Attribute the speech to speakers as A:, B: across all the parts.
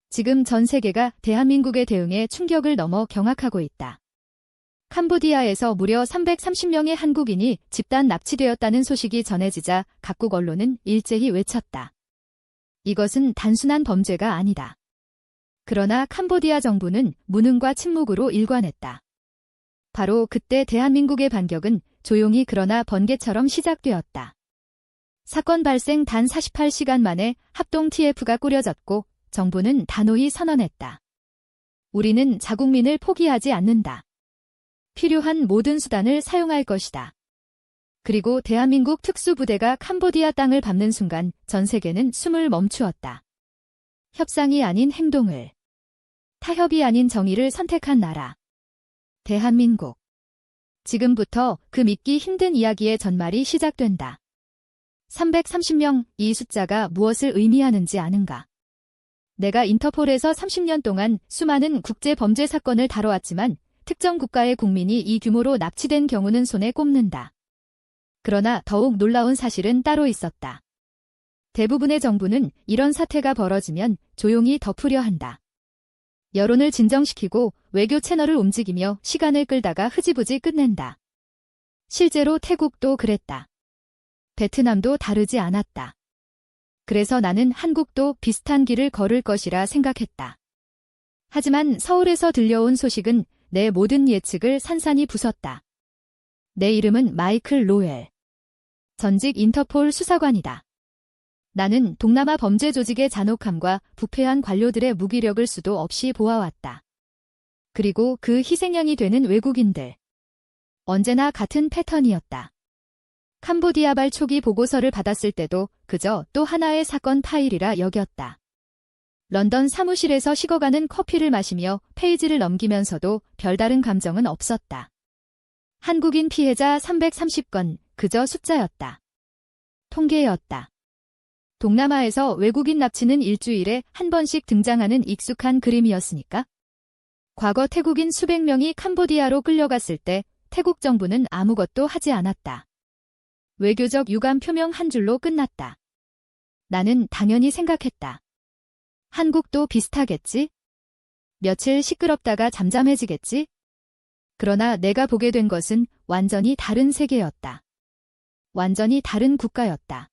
A: 지금 전 세계가 대한민국의 대응에 충격을 넘어 경악하고 있다. 캄보디아에서 무려 330명의 한국인이 집단 납치되었다는 소식이 전해지자 각국 언론은 일제히 외쳤다. 이것은 단순한 범죄가 아니다. 그러나 캄보디아 정부는 무능과 침묵으로 일관했다. 바로 그때 대한민국의 반격은 조용히 그러나 번개처럼 시작되었다. 사건 발생 단 48시간 만에 합동 TF가 꾸려졌고 정부는 단호히 선언했다. 우리는 자국민을 포기하지 않는다. 필요한 모든 수단을 사용할 것이다. 그리고 대한민국 특수부대가 캄보디아 땅을 밟는 순간 전 세계는 숨을 멈추었다. 협상이 아닌 행동을, 타협이 아닌 정의를 선택한 나라. 대한민국. 지금부터 그 믿기 힘든 이야기의 전말이 시작된다. 330명, 이 숫자가 무엇을 의미하는지 아는가? 내가 인터폴에서 30년 동안 수많은 국제 범죄 사건을 다뤄왔지만 특정 국가의 국민이 이 규모로 납치된 경우는 손에 꼽는다. 그러나 더욱 놀라운 사실은 따로 있었다. 대부분의 정부는 이런 사태가 벌어지면 조용히 덮으려 한다. 여론을 진정시키고 외교 채널을 움직이며 시간을 끌다가 흐지부지 끝낸다. 실제로 태국도 그랬다. 베트남도 다르지 않았다. 그래서 나는 한국도 비슷한 길을 걸을 것이라 생각했다. 하지만 서울에서 들려온 소식은 내 모든 예측을 산산이 부쉈다. 내 이름은 마이클 로웰. 전직 인터폴 수사관이다. 나는 동남아 범죄 조직의 잔혹함과 부패한 관료들의 무기력을 수도 없이 보아왔다. 그리고 그 희생양이 되는 외국인들. 언제나 같은 패턴이었다. 캄보디아발 초기 보고서를 받았을 때도 그저 또 하나의 사건 파일이라 여겼다. 런던 사무실에서 식어가는 커피를 마시며 페이지를 넘기면서도 별다른 감정은 없었다. 한국인 피해자 330건, 그저 숫자였다. 통계였다. 동남아에서 외국인 납치는 일주일에 한 번씩 등장하는 익숙한 그림이었으니까. 과거 태국인 수백 명이 캄보디아로 끌려갔을 때 태국 정부는 아무것도 하지 않았다. 외교적 유감 표명 한 줄로 끝났다. 나는 당연히 생각했다. 한국도 비슷하겠지? 며칠 시끄럽다가 잠잠해지겠지? 그러나 내가 보게 된 것은 완전히 다른 세계였다. 완전히 다른 국가였다.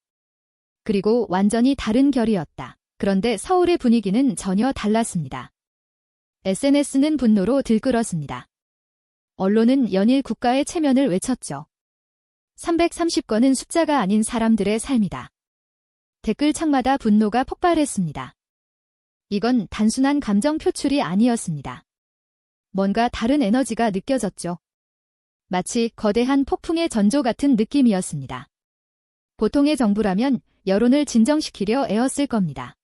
A: 그리고 완전히 다른 결이었다. 그런데 서울의 분위기는 전혀 달랐습니다. SNS는 분노로 들끓었습니다. 언론은 연일 국가의 체면을 외쳤죠. 330건은 숫자가 아닌 사람들의 삶이다. 댓글창마다 분노가 폭발했습니다. 이건 단순한 감정 표출이 아니었습니다. 뭔가 다른 에너지가 느껴졌죠. 마치 거대한 폭풍의 전조 같은 느낌이었습니다. 보통의 정부라면 여론을 진정시키려 애었을 겁니다.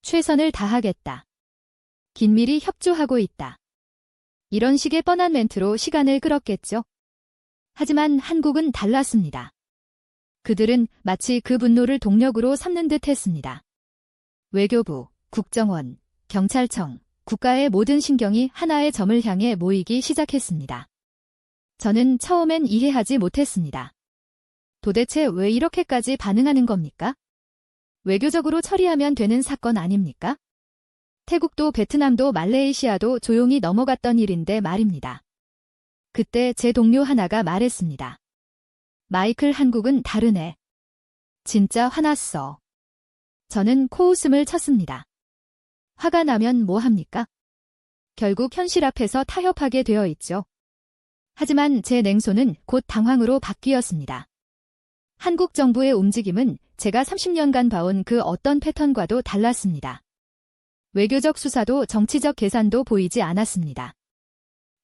A: 최선을 다하겠다. 긴밀히 협조하고 있다. 이런 식의 뻔한 멘트로 시간을 끌었겠죠. 하지만 한국은 달랐습니다. 그들은 마치 그 분노를 동력으로 삼는 듯 했습니다. 외교부, 국정원, 경찰청, 국가의 모든 신경이 하나의 점을 향해 모이기 시작했습니다. 저는 처음엔 이해하지 못했습니다. 도대체 왜 이렇게까지 반응하는 겁니까? 외교적으로 처리하면 되는 사건 아닙니까? 태국도 베트남도 말레이시아도 조용히 넘어갔던 일인데 말입니다. 그때 제 동료 하나가 말했습니다. 마이클, 한국은 다르네. 진짜 화났어. 저는 코웃음을 쳤습니다. 화가 나면 뭐 합니까? 결국 현실 앞에서 타협하게 되어 있죠. 하지만 제 냉소는 곧 당황으로 바뀌었습니다. 한국 정부의 움직임은 제가 30년간 봐온 그 어떤 패턴과도 달랐습니다. 외교적 수사도 정치적 계산도 보이지 않았습니다.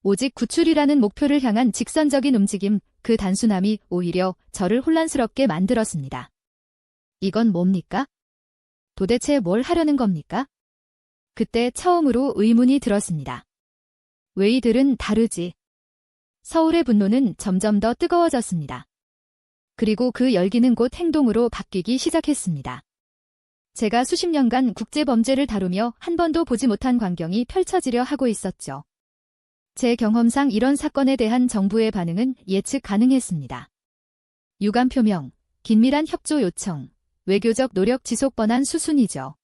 A: 오직 구출이라는 목표를 향한 직선적인 움직임, 그 단순함이 오히려 저를 혼란스럽게 만들었습니다. 이건 뭡니까? 도대체 뭘 하려는 겁니까? 그때 처음으로 의문이 들었습니다. 왜 이들은 다르지? 서울의 분노는 점점 더 뜨거워졌습니다. 그리고 그 열기는 곧 행동으로 바뀌기 시작했습니다. 제가 수십 년간 국제범죄를 다루며 한 번도 보지 못한 광경이 펼쳐지려 하고 있었죠. 제 경험상 이런 사건에 대한 정부의 반응은 예측 가능했습니다. 유감 표명, 긴밀한 협조 요청, 외교적 노력 지속 뻔한 수순이죠.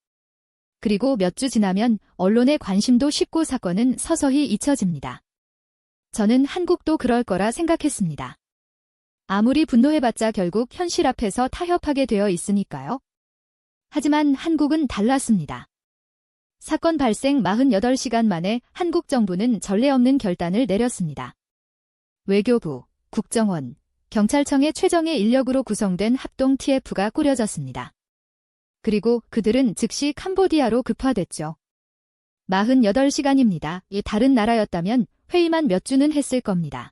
A: 그리고 몇 주 지나면 언론의 관심도 식고 사건은 서서히 잊혀집니다. 저는 한국도 그럴 거라 생각했습니다. 아무리 분노해봤자 결국 현실 앞에서 타협하게 되어 있으니까요. 하지만 한국은 달랐습니다. 사건 발생 48시간 만에 한국 정부는 전례 없는 결단을 내렸습니다. 외교부, 국정원, 경찰청의 최정예 인력으로 구성된 합동 TF가 꾸려졌습니다. 그리고 그들은 즉시 캄보디아로 급파됐죠. 48시간입니다. 이 다른 나라였다면 회의만 몇 주는 했을 겁니다.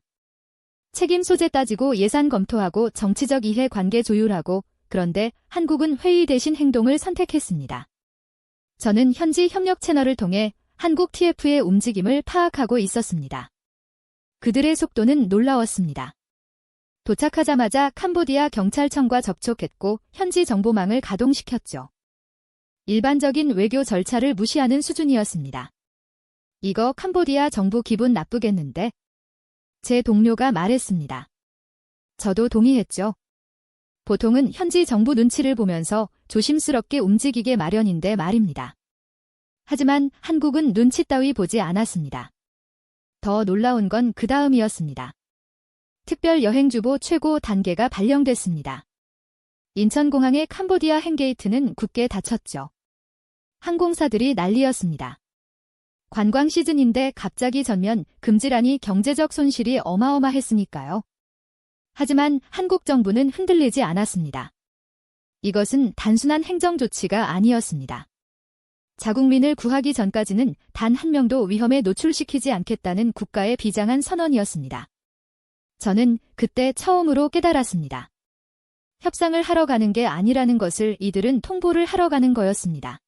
A: 책임 소재 따지고 예산 검토하고 정치적 이해 관계 조율하고, 그런데 한국은 회의 대신 행동을 선택했습니다. 저는 현지 협력 채널을 통해 한국 TF의 움직임을 파악하고 있었습니다. 그들의 속도는 놀라웠습니다. 도착하자마자 캄보디아 경찰청과 접촉했고 현지 정보망을 가동시켰죠. 일반적인 외교 절차를 무시하는 수준이었습니다. 이거 캄보디아 정부 기분 나쁘겠는데? 제 동료가 말했습니다. 저도 동의했죠. 보통은 현지 정부 눈치를 보면서 조심스럽게 움직이게 마련인데 말입니다. 하지만 한국은 눈치 따위 보지 않았습니다. 더 놀라운 건 그 다음이었습니다. 특별 여행주보 최고 단계가 발령됐습니다. 인천공항의 캄보디아 행게이트는 굳게 닫혔죠. 항공사들이 난리였습니다. 관광 시즌인데 갑자기 전면 금지라니 경제적 손실이 어마어마했으니까요. 하지만 한국 정부는 흔들리지 않았습니다. 이것은 단순한 행정 조치가 아니었습니다. 자국민을 구하기 전까지는 단 한 명도 위험에 노출시키지 않겠다는 국가의 비장한 선언이었습니다. 저는 그때 처음으로 깨달았습니다. 협상을 하러 가는 게 아니라는 것을 이들은 통보를 하러 가는 거였습니다.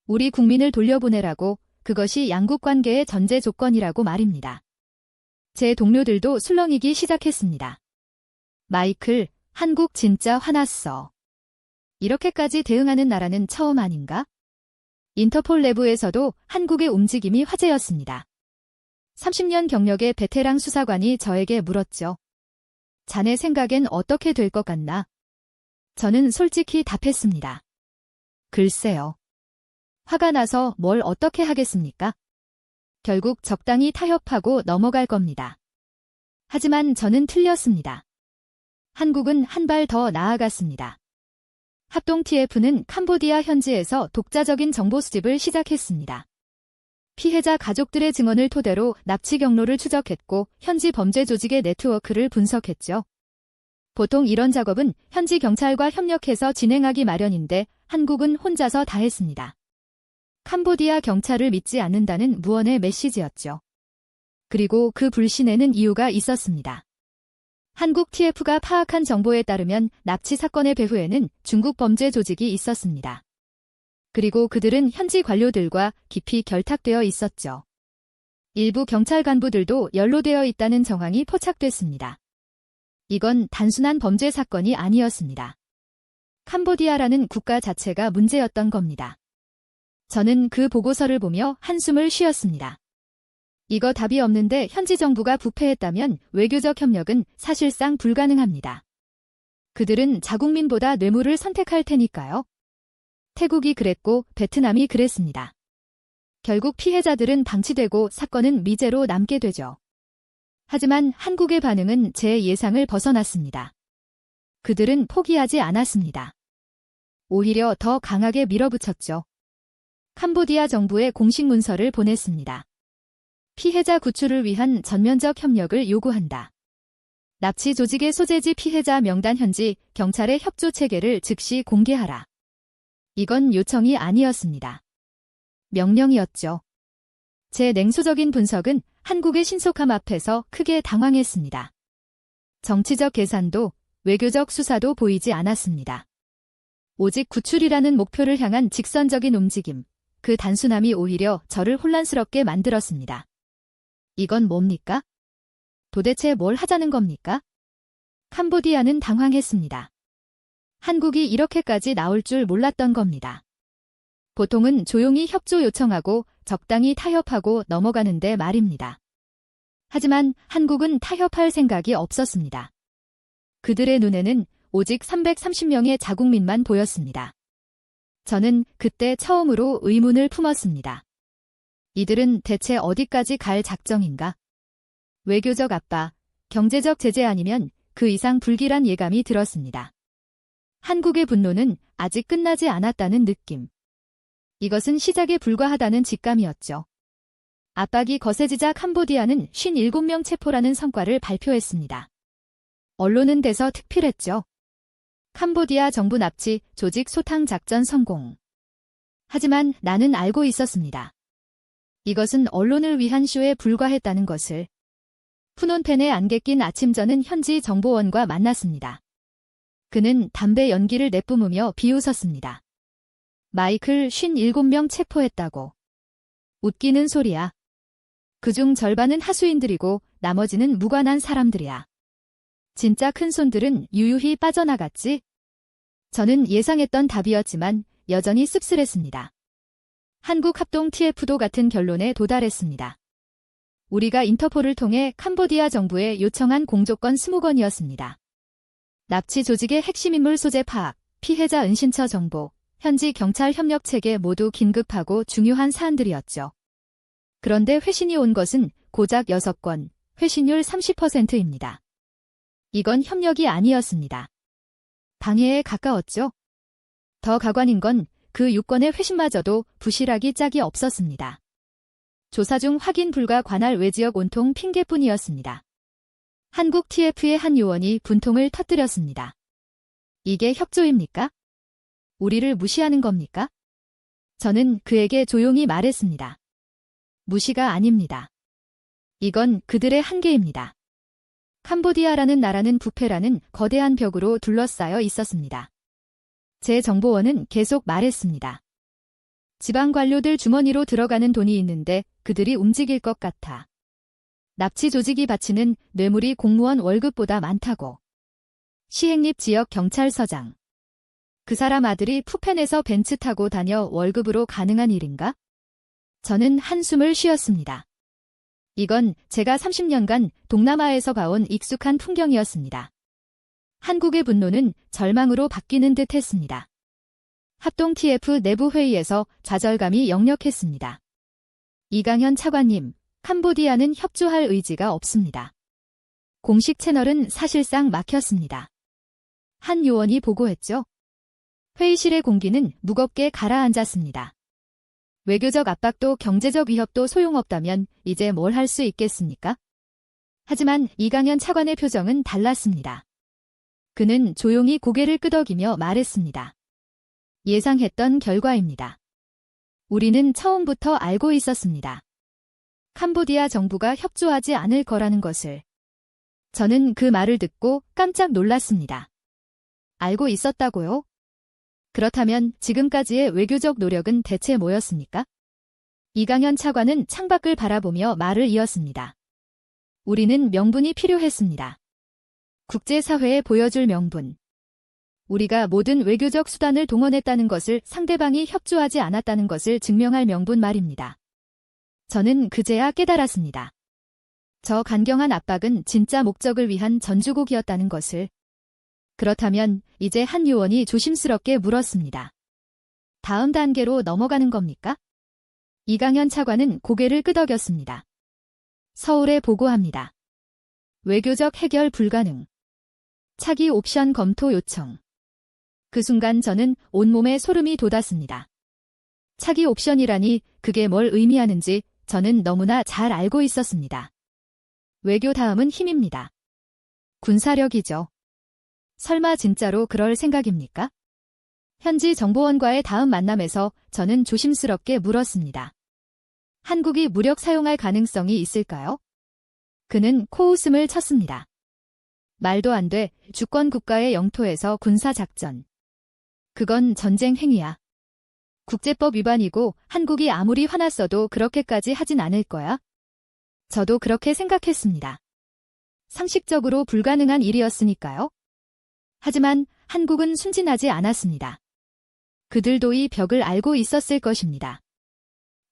A: 우리 국민을 돌려보내라고, 그것이 양국 관계의 전제 조건이라고 말입니다. 제 동료들도 술렁이기 시작했습니다. 마이클, 한국 진짜 화났어. 이렇게까지 대응하는 나라는 처음 아닌가? 인터폴 내부에서도 한국의 움직임이 화제였습니다. 30년 경력의 베테랑 수사관이 저에게 물었죠. 자네 생각엔 어떻게 될 것 같나? 저는 솔직히 답했습니다. 글쎄요. 화가 나서 뭘 어떻게 하겠습니까? 결국 적당히 타협하고 넘어갈 겁니다. 하지만 저는 틀렸습니다. 한국은 한 발 더 나아갔습니다. 합동 TF는 캄보디아 현지에서 독자적인 정보 수집을 시작했습니다. 피해자 가족들의 증언을 토대로 납치 경로를 추적했고 현지 범죄 조직의 네트워크를 분석했죠. 보통 이런 작업은 현지 경찰과 협력해서 진행하기 마련인데 한국은 혼자서 다 했습니다. 캄보디아 경찰을 믿지 않는다는 무언의 메시지였죠. 그리고 그 불신에는 이유가 있었습니다. 한국 TF가 파악한 정보에 따르면 납치 사건의 배후에는 중국 범죄 조직이 있었습니다. 그리고 그들은 현지 관료들과 깊이 결탁되어 있었죠. 일부 경찰 간부들도 연루되어 있다는 정황이 포착됐습니다. 이건 단순한 범죄 사건이 아니었습니다. 캄보디아라는 국가 자체가 문제였던 겁니다. 저는 그 보고서를 보며 한숨을 쉬었습니다. 이거 답이 없는데 현지 정부가 부패했다면 외교적 협력은 사실상 불가능합니다. 그들은 자국민보다 뇌물을 선택할 테니까요. 태국이 그랬고 베트남이 그랬습니다. 결국 피해자들은 방치되고 사건은 미제로 남게 되죠. 하지만 한국의 반응은 제 예상을 벗어났습니다. 그들은 포기하지 않았습니다. 오히려 더 강하게 밀어붙였죠. 캄보디아 정부에 공식 문서를 보냈습니다. 피해자 구출을 위한 전면적 협력을 요구한다. 납치 조직의 소재지 피해자 명단 현지 경찰의 협조 체계를 즉시 공개하라. 이건 요청이 아니었습니다. 명령이었죠. 제 냉소적인 분석은 한국의 신속함 앞에서 크게 당황했습니다. 정치적 계산도 외교적 수사도 보이지 않았습니다. 오직 구출이라는 목표를 향한 직선적인 움직임, 그 단순함이 오히려 저를 혼란스럽게 만들었습니다. 이건 뭡니까? 도대체 뭘 하자는 겁니까? 캄보디아는 당황했습니다. 한국이 이렇게까지 나올 줄 몰랐던 겁니다. 보통은 조용히 협조 요청하고 적당히 타협하고 넘어가는데 말입니다. 하지만 한국은 타협할 생각이 없었습니다. 그들의 눈에는 오직 330명의 자국민만 보였습니다. 저는 그때 처음으로 의문을 품었습니다. 이들은 대체 어디까지 갈 작정인가? 외교적 압박, 경제적 제재 아니면 그 이상 불길한 예감이 들었습니다. 한국의 분노는 아직 끝나지 않았다는 느낌. 이것은 시작에 불과하다는 직감이었죠. 압박이 거세지자 캄보디아는 57명 체포라는 성과를 발표했습니다. 언론은 대서특필했죠. 캄보디아 정부 납치 조직 소탕 작전 성공. 하지만 나는 알고 있었습니다. 이것은 언론을 위한 쇼에 불과했다는 것을. 푸놈펜에 안개 낀 아침저는 현지 정보원과 만났습니다. 그는 담배 연기를 내뿜으며 비웃었습니다. 마이클 57명 체포했다고. 웃기는 소리야. 그중 절반은 하수인들이고 나머지는 무관한 사람들이야. 진짜 큰 손들은 유유히 빠져나갔지? 저는 예상했던 답이었지만 여전히 씁쓸했습니다. 한국 합동 TF도 같은 결론에 도달했습니다. 우리가 인터폴을 통해 캄보디아 정부에 요청한 공조건 20건이었습니다. 납치 조직의 핵심 인물 소재 파악, 피해자 은신처 정보, 현지 경찰 협력 체계 모두 긴급하고 중요한 사안들이었죠. 그런데 회신이 온 것은 고작 6건, 회신율 30%입니다. 이건 협력이 아니었습니다. 방해에 가까웠죠. 더 가관인 건 그 6건의 회신마저도 부실하기 짝이 없었습니다. 조사 중 확인 불가 관할 외지역 온통 핑계뿐이었습니다. 한국 TF의 한 요원이 분통을 터뜨렸습니다. 이게 협조입니까? 우리를 무시하는 겁니까? 저는 그에게 조용히 말했습니다. 무시가 아닙니다. 이건 그들의 한계입니다. 캄보디아라는 나라는 부패라는 거대한 벽으로 둘러싸여 있었습니다. 제 정보원은 계속 말했습니다. 지방 관료들 주머니로 들어가는 돈이 있는데 그들이 움직일 것 같아. 납치 조직이 바치는 뇌물이 공무원 월급보다 많다고. 시행립 지역 경찰서장. 그 사람 아들이 푸펜에서 벤츠 타고 다녀 월급으로 가능한 일인가? 저는 한숨을 쉬었습니다. 이건 제가 30년간 동남아에서 봐온 익숙한 풍경이었습니다. 한국의 분노는 절망으로 바뀌는 듯 했습니다. 합동 TF 내부 회의에서 좌절감이 역력했습니다. 이강현 차관님, 캄보디아는 협조할 의지가 없습니다. 공식 채널은 사실상 막혔습니다. 한 요원이 보고했죠. 회의실의 공기는 무겁게 가라앉았습니다. 외교적 압박도 경제적 위협도 소용없다면 이제 뭘 할 수 있겠습니까? 하지만 이강현 차관의 표정은 달랐습니다. 그는 조용히 고개를 끄덕이며 말했습니다. 예상했던 결과입니다. 우리는 처음부터 알고 있었습니다. 캄보디아 정부가 협조하지 않을 거라는 것을. 저는 그 말을 듣고 깜짝 놀랐습니다. 알고 있었다고요? 그렇다면 지금까지의 외교적 노력은 대체 뭐였습니까? 이강현 차관은 창밖을 바라보며 말을 이었습니다. 우리는 명분이 필요했습니다. 국제사회에 보여줄 명분. 우리가 모든 외교적 수단을 동원했다는 것을 상대방이 협조하지 않았다는 것을 증명할 명분 말입니다. 저는 그제야 깨달았습니다. 저 강경한 압박은 진짜 목적을 위한 전주곡이었다는 것을. 그렇다면 이제 한 요원이 조심스럽게 물었습니다. 다음 단계로 넘어가는 겁니까? 이강현 차관은 고개를 끄덕였습니다. 서울에 보고합니다. 외교적 해결 불가능. 차기 옵션 검토 요청. 그 순간 저는 온몸에 소름이 돋았습니다. 차기 옵션이라니 그게 뭘 의미하는지 저는 너무나 잘 알고 있었습니다. 외교 다음은 힘입니다. 군사력이죠. 설마 진짜로 그럴 생각입니까? 현지 정보원과의 다음 만남에서 저는 조심스럽게 물었습니다. 한국이 무력 사용할 가능성이 있을까요? 그는 코웃음을 쳤습니다. 말도 안 돼. 주권 국가의 영토에서 군사작전. 그건 전쟁 행위야. 국제법 위반이고 한국이 아무리 화났어도 그렇게까지 하진 않을 거야. 저도 그렇게 생각했습니다. 상식적으로 불가능한 일이었으니까요. 하지만 한국은 순진하지 않았습니다. 그들도 이 벽을 알고 있었을 것입니다.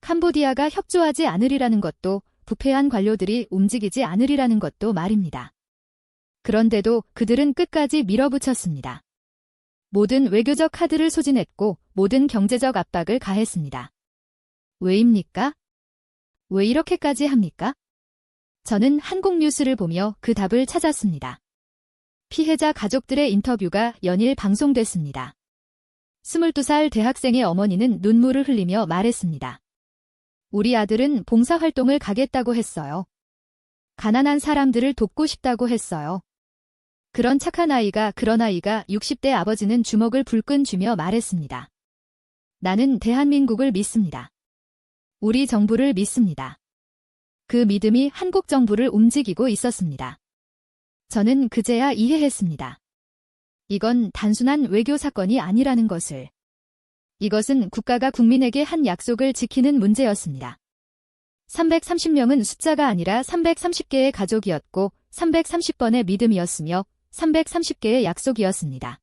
A: 캄보디아가 협조하지 않으리라는 것도 부패한 관료들이 움직이지 않으리라는 것도 말입니다. 그런데도 그들은 끝까지 밀어붙였습니다. 모든 외교적 카드를 소진했고 모든 경제적 압박을 가했습니다. 왜입니까? 왜 이렇게까지 합니까? 저는 한국 뉴스를 보며 그 답을 찾았습니다. 피해자 가족들의 인터뷰가 연일 방송됐습니다. 22살 대학생의 어머니는 눈물을 흘리며 말했습니다. 우리 아들은 봉사활동을 가겠다고 했어요. 가난한 사람들을 돕고 싶다고 했어요. 그런 착한 아이가 60대 아버지는 주먹을 불끈 쥐며 말했습니다. 나는 대한민국을 믿습니다. 우리 정부를 믿습니다. 그 믿음이 한국 정부를 움직이고 있었습니다. 저는 그제야 이해했습니다. 이건 단순한 외교 사건이 아니라는 것을. 이것은 국가가 국민에게 한 약속을 지키는 문제였습니다. 330명은 숫자가 아니라 330개의 가족이었고 330번의 믿음이었으며 330개의 약속이었습니다.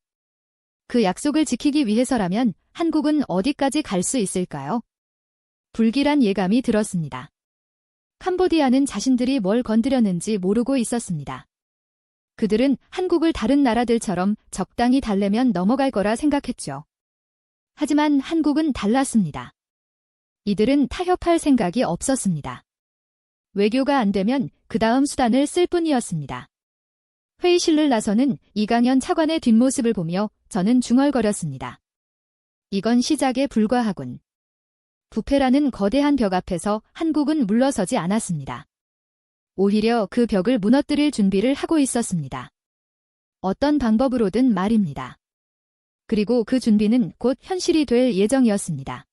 A: 그 약속을 지키기 위해서라면 한국은 어디까지 갈 수 있을까요? 불길한 예감이 들었습니다. 캄보디아는 자신들이 뭘 건드렸는지 모르고 있었습니다. 그들은 한국을 다른 나라들처럼 적당히 달래면 넘어갈 거라 생각했죠. 하지만 한국은 달랐습니다. 이들은 타협할 생각이 없었습니다. 외교가 안 되면 그 다음 수단을 쓸 뿐이었습니다. 회의실을 나서는 이강현 차관의 뒷모습을 보며 저는 중얼거렸습니다. 이건 시작에 불과하군. 부패라는 거대한 벽 앞에서 한국은 물러서지 않았습니다. 오히려 그 벽을 무너뜨릴 준비를 하고 있었습니다. 어떤 방법으로든 말입니다. 그리고 그 준비는 곧 현실이 될 예정이었습니다.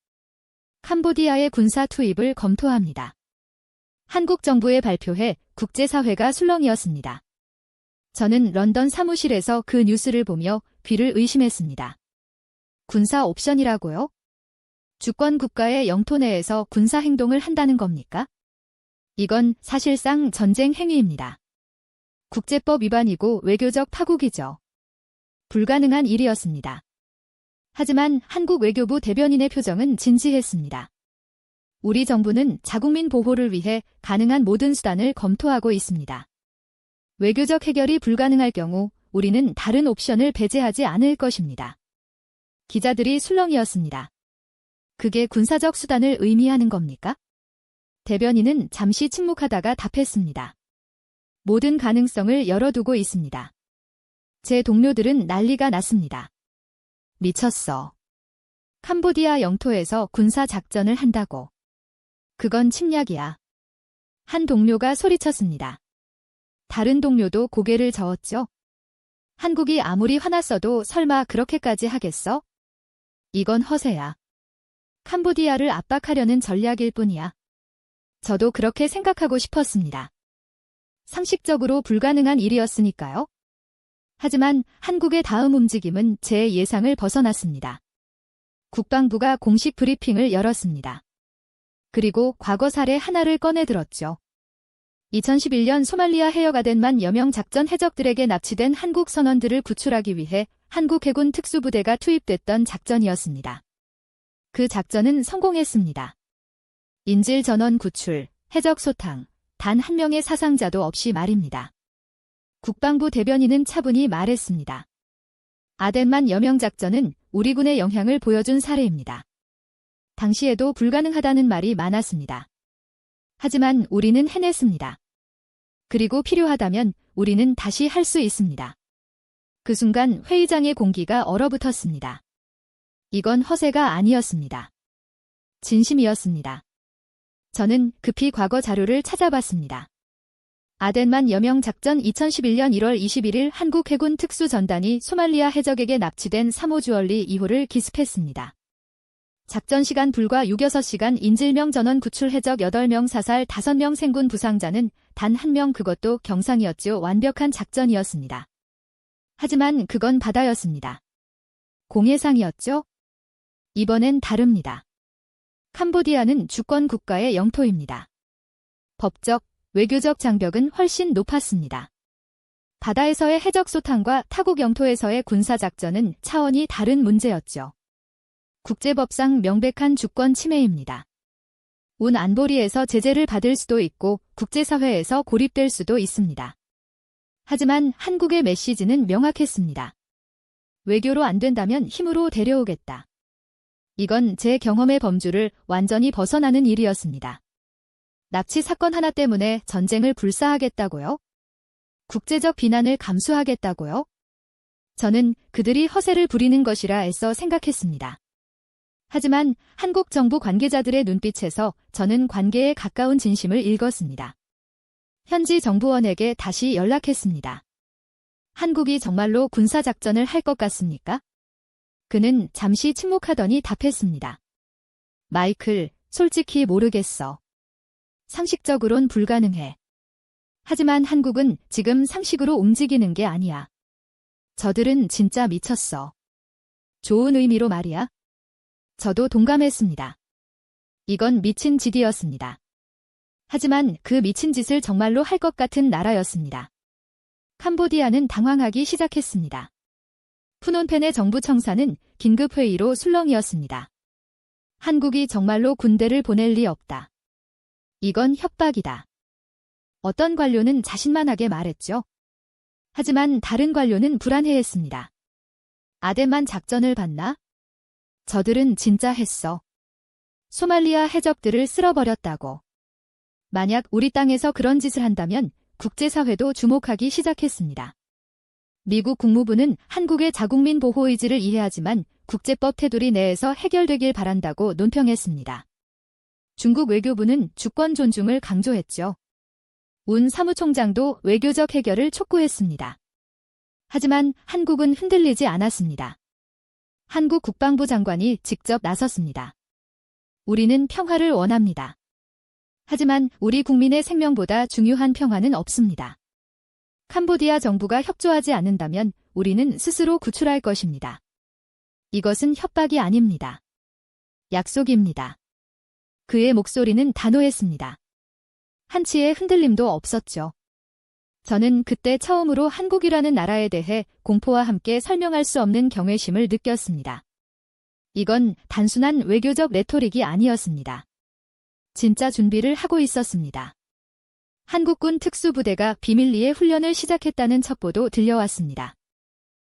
A: 캄보디아의 군사 투입을 검토합니다. 한국 정부의 발표에 국제사회가 술렁이었습니다. 저는 런던 사무실에서 그 뉴스를 보며 귀를 의심했습니다. 군사 옵션이라고요? 주권 국가의 영토 내에서 군사 행동을 한다는 겁니까? 이건 사실상 전쟁 행위입니다. 국제법 위반이고 외교적 파국이죠. 불가능한 일이었습니다. 하지만 한국 외교부 대변인의 표정은 진지했습니다. 우리 정부는 자국민 보호를 위해 가능한 모든 수단을 검토하고 있습니다. 외교적 해결이 불가능할 경우 우리는 다른 옵션을 배제하지 않을 것입니다. 기자들이 술렁이었습니다. 그게 군사적 수단을 의미하는 겁니까? 대변인은 잠시 침묵하다가 답했습니다. 모든 가능성을 열어두고 있습니다. 제 동료들은 난리가 났습니다. 미쳤어. 캄보디아 영토에서 군사 작전을 한다고. 그건 침략이야. 한 동료가 소리쳤습니다. 다른 동료도 고개를 저었죠. 한국이 아무리 화났어도 설마 그렇게까지 하겠어? 이건 허세야. 캄보디아를 압박하려는 전략일 뿐이야. 저도 그렇게 생각하고 싶었습니다. 상식적으로 불가능한 일이었으니까요. 하지만 한국의 다음 움직임은 제 예상을 벗어났습니다. 국방부가 공식 브리핑을 열었습니다. 그리고 과거 사례 하나를 꺼내 들었죠. 2011년 소말리아 해역 아덴만 여명 작전 해적들에게 납치된 한국 선원들을 구출하기 위해 한국 해군 특수부대가 투입됐던 작전이었습니다. 그 작전은 성공했습니다. 인질 전원 구출, 해적 소탕, 단 한 명의 사상자도 없이 말입니다. 국방부 대변인은 차분히 말했습니다. 아덴만 여명 작전은 우리 군의 영향을 보여준 사례입니다. 당시에도 불가능하다는 말이 많았습니다. 하지만 우리는 해냈습니다. 그리고 필요하다면 우리는 다시 할 수 있습니다. 그 순간 회의장의 공기가 얼어붙었습니다. 이건 허세가 아니었습니다. 진심이었습니다. 저는 급히 과거 자료를 찾아봤습니다. 아덴만 여명 작전 2011년 1월 21일 한국 해군 특수전단이 소말리아 해적에게 납치된 3호 주얼리 2호를 기습했습니다. 작전 시간 불과 6~6시간 인질명 전원 구출 해적 8명 사살 5명 생군 부상자는 단 1명 그것도 경상이었죠. 완벽한 작전이었습니다. 하지만 그건 바다였습니다. 공해상이었죠? 이번엔 다릅니다. 캄보디아는 주권 국가의 영토입니다. 법적, 외교적 장벽은 훨씬 높았습니다. 바다에서의 해적 소탕과 타국 영토에서의 군사작전은 차원이 다른 문제였죠. 국제법상 명백한 주권 침해입니다. 운 안보리에서 제재를 받을 수도 있고 국제사회에서 고립될 수도 있습니다. 하지만 한국의 메시지는 명확했습니다. 외교로 안 된다면 힘으로 데려오겠다. 이건 제 경험의 범주를 완전히 벗어나는 일이었습니다. 납치 사건 하나 때문에 전쟁을 불사하겠다고요? 국제적 비난을 감수하겠다고요? 저는 그들이 허세를 부리는 것이라 애써 생각했습니다. 하지만 한국 정부 관계자들의 눈빛에서 저는 관계에 가까운 진심을 읽었습니다. 현지 정부원에게 다시 연락했습니다. 한국이 정말로 군사작전을 할 것 같습니까? 그는 잠시 침묵하더니 답했습니다. 마이클, 솔직히 모르겠어. 상식적으론 불가능해. 하지만 한국은 지금 상식으로 움직이는 게 아니야. 저들은 진짜 미쳤어. 좋은 의미로 말이야. 저도 동감했습니다. 이건 미친 짓이었습니다. 하지만 그 미친 짓을 정말로 할 것 같은 나라였습니다. 캄보디아는 당황하기 시작했습니다. 푸놈펜의 정부 청사는 긴급회의로 술렁이었습니다. 한국이 정말로 군대를 보낼 리 없다. 이건 협박이다. 어떤 관료는 자신만하게 말했죠. 하지만 다른 관료는 불안해했습니다. 아덴만 작전을 봤나? 저들은 진짜 했어. 소말리아 해적들을 쓸어버렸다고. 만약 우리 땅에서 그런 짓을 한다면 국제사회도 주목하기 시작했습니다. 미국 국무부는 한국의 자국민 보호 의지를 이해하지만 국제법 테두리 내에서 해결되길 바란다고 논평했습니다. 중국 외교부는 주권 존중을 강조했죠. 운 사무총장도 외교적 해결을 촉구했습니다. 하지만 한국은 흔들리지 않았습니다. 한국 국방부 장관이 직접 나섰습니다. 우리는 평화를 원합니다. 하지만 우리 국민의 생명보다 중요한 평화는 없습니다. 캄보디아 정부가 협조하지 않는다면 우리는 스스로 구출할 것입니다. 이것은 협박이 아닙니다. 약속입니다. 그의 목소리는 단호했습니다. 한치의 흔들림도 없었죠. 저는 그때 처음으로 한국이라는 나라에 대해 공포와 함께 설명할 수 없는 경외심을 느꼈습니다. 이건 단순한 외교적 레토릭이 아니었습니다. 진짜 준비를 하고 있었습니다. 한국군 특수부대가 비밀리에 훈련을 시작했다는 첩보도 들려왔습니다.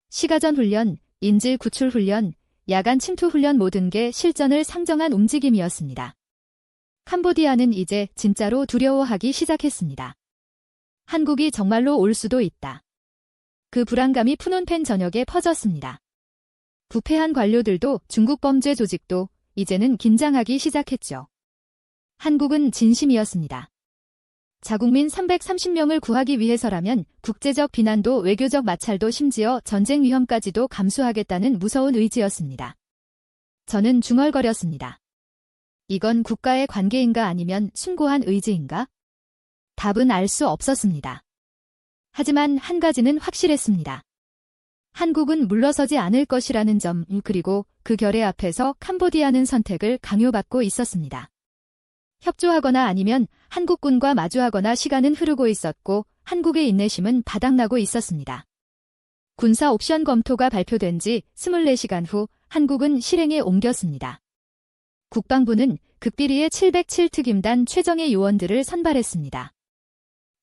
A: 시가전 훈련, 인질 구출 훈련, 야간 침투 훈련 모든 게 실전을 상정한 움직임이었습니다. 캄보디아는 이제 진짜로 두려워하기 시작했습니다. 한국이 정말로 올 수도 있다. 그 불안감이 푸놈펜 전역에 퍼졌습니다. 부패한 관료들도 중국 범죄 조직도 이제는 긴장하기 시작했죠. 한국은 진심이었습니다. 자국민 330명을 구하기 위해서라면 국제적 비난도 외교적 마찰도 심지어 전쟁 위험까지도 감수하겠다는 무서운 의지였습니다. 저는 중얼거렸습니다. 이건 국가의 관계인가 아니면 숭고한 의지인가? 답은 알 수 없었습니다. 하지만 한 가지는 확실했습니다. 한국은 물러서지 않을 것이라는 점, 그리고 그 결의 앞에서 캄보디아는 선택을 강요받고 있었습니다. 협조하거나 아니면 한국군과 마주하거나 시간은 흐르고 있었고 한국의 인내심은 바닥나고 있었습니다. 군사 옵션 검토가 발표된 지 24시간 후 한국은 실행에 옮겼습니다. 국방부는 극비리의 707특임단 최정예 요원들을 선발했습니다.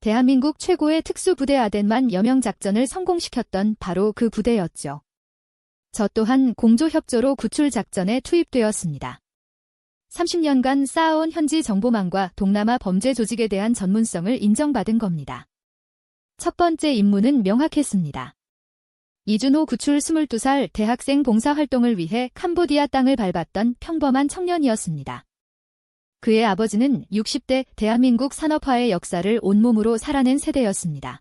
A: 대한민국 최고의 특수부대 아덴만 여명 작전을 성공시켰던 바로 그 부대였죠. 저 또한 공조협조로 구출 작전에 투입되었습니다. 30년간 쌓아온 현지 정보망과 동남아 범죄 조직에 대한 전문성을 인정받은 겁니다. 첫 번째 임무는 명확했습니다. 이준호 구출 22살 대학생 봉사활동을 위해 캄보디아 땅을 밟았던 평범한 청년이었습니다. 그의 아버지는 60대 대한민국 산업화의 역사를 온몸으로 살아낸 세대였습니다.